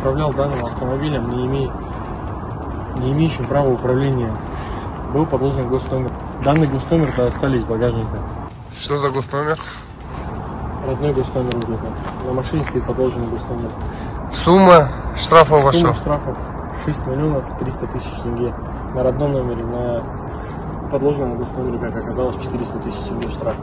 управлял данным автомобилем, не имеющим права управления. Был подложен госномер. Данный госномер-то остались в багажнике. Что за госномер? Родной госномер вот это. На машине стоит подложенный госномер. Сумма штрафов ваша? Сумма штрафов 6 миллионов 300 тысяч тенге. На родном номере, на подложенном госномере, как оказалось, 400 тысяч тенге штраф.